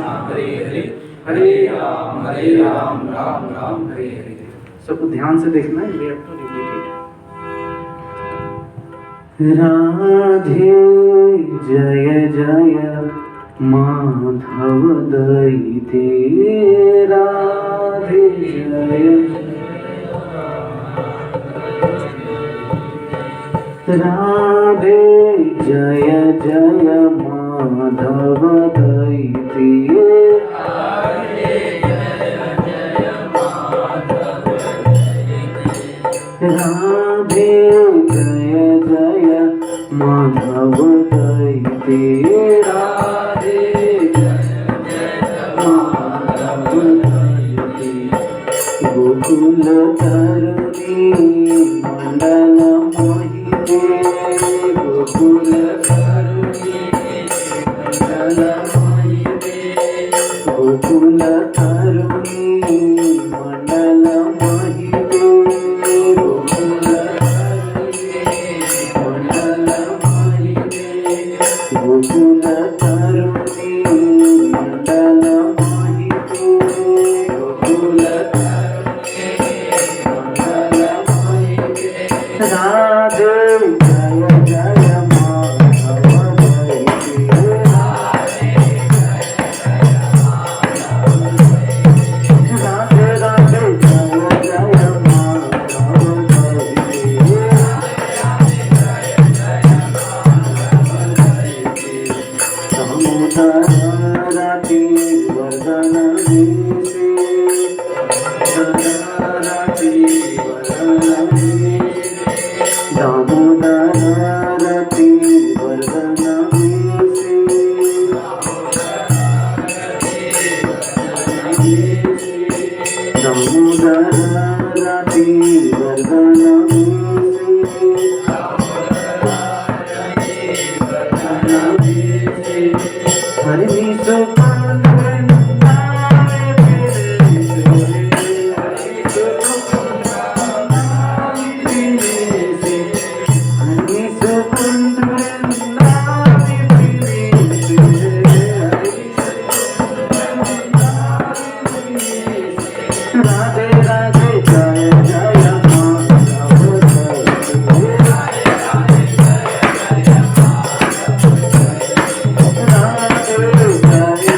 कृष्ण हरे हरे हरे राम राम राम हरे हरे। सबको ध्यान से देखना है, we have to repeat it. Radhe जय जय माधव दैते, राधे जय राधे जय जय माधव दैते, राधे जय जय माधव दैते, राधे जय जय माधव दैते। गोकुल तरुणी मंडल मोहिते, गोकुल तरुणी मंडल मोहिते, गोकुल तरुणी मंडल मोहिते, गोकुल तरुणी मंडल मोहिते, गोकुल तरुणी मंडल मोहिते, गोकुल राधे जय जय माधव दैते, राधे राधे जय जय माधव दैते, दामोदर राधे वरदान देशे, राधे वरदान देशे, दामोदर राधे वरदान देशे, दामोदर राधे वरदान देशे, हरि सुपन वृंदावे फिरे से, हरि सुपन फिरे से, हरि सुपन वृंदावे फिरे से, हरि सुपन वृंदावे फिरे से। राधे राधे जय जय माधव दैते, राधे जय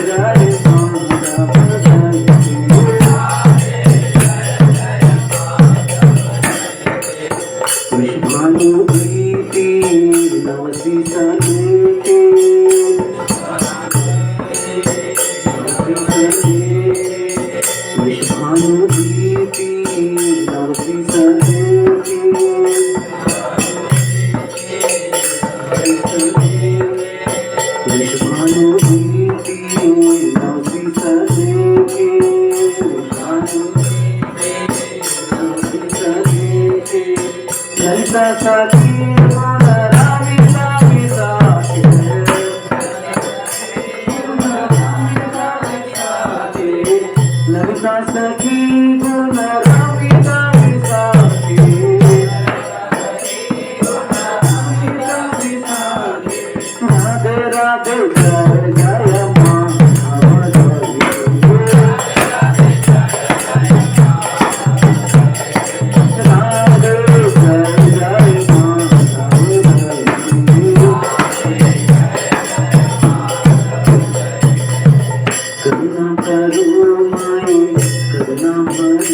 जय माधव दैते। विश्वानुप्रीति नवसी सलेके, विश्वानुप्रीति नवसी सलेके, विश्वानुप्रीति नवसी सलेके, ललिता सखी गुण राधिका विसाखे, ललिता सखी गुण राधिका विसाखे, राधे राधे जय जय माधव दैते, राधे जय जय माधव दैते। करुणा करो माई करुणा भरे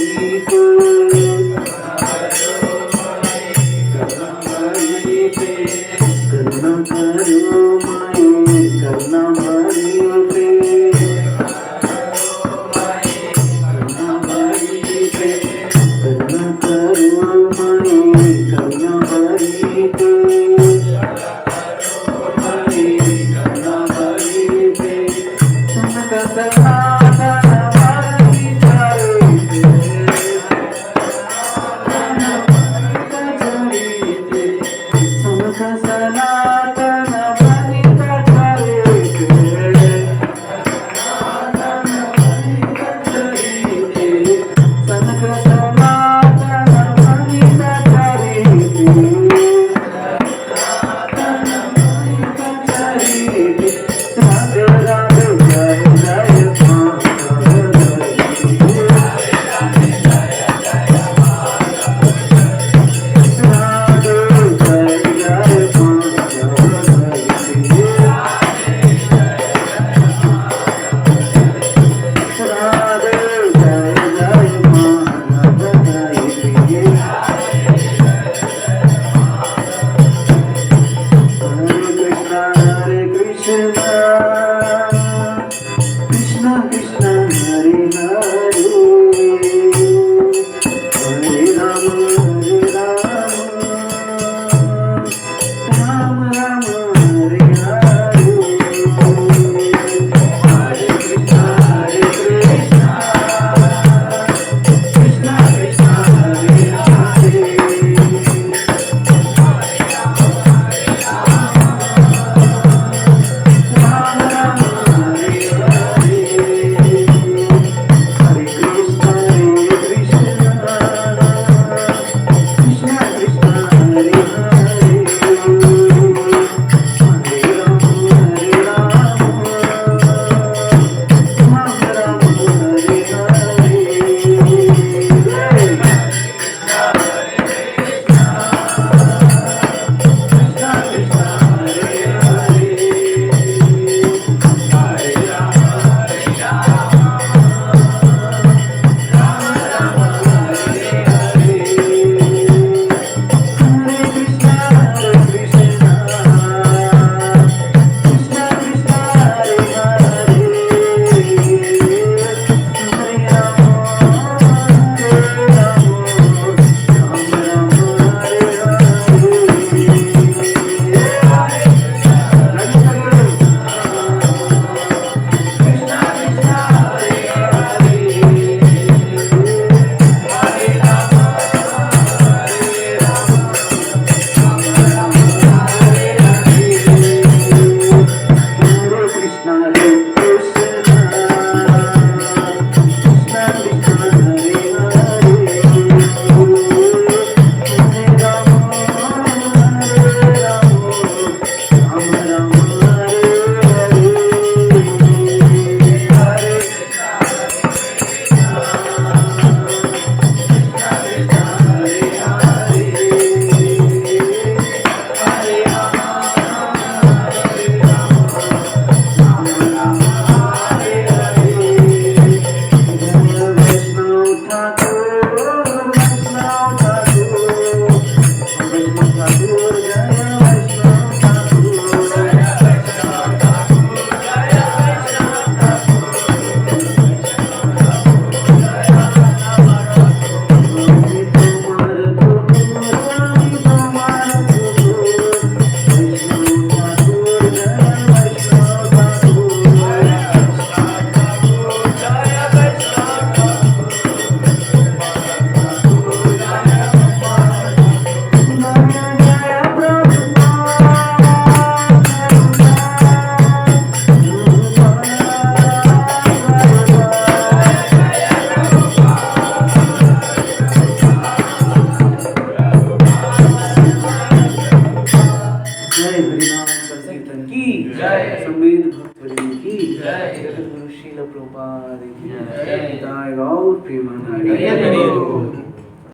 संवेद भक्तवृंद की जगत गुरु श्रील प्रभुपाद की जय। गौर प्रेमानंद।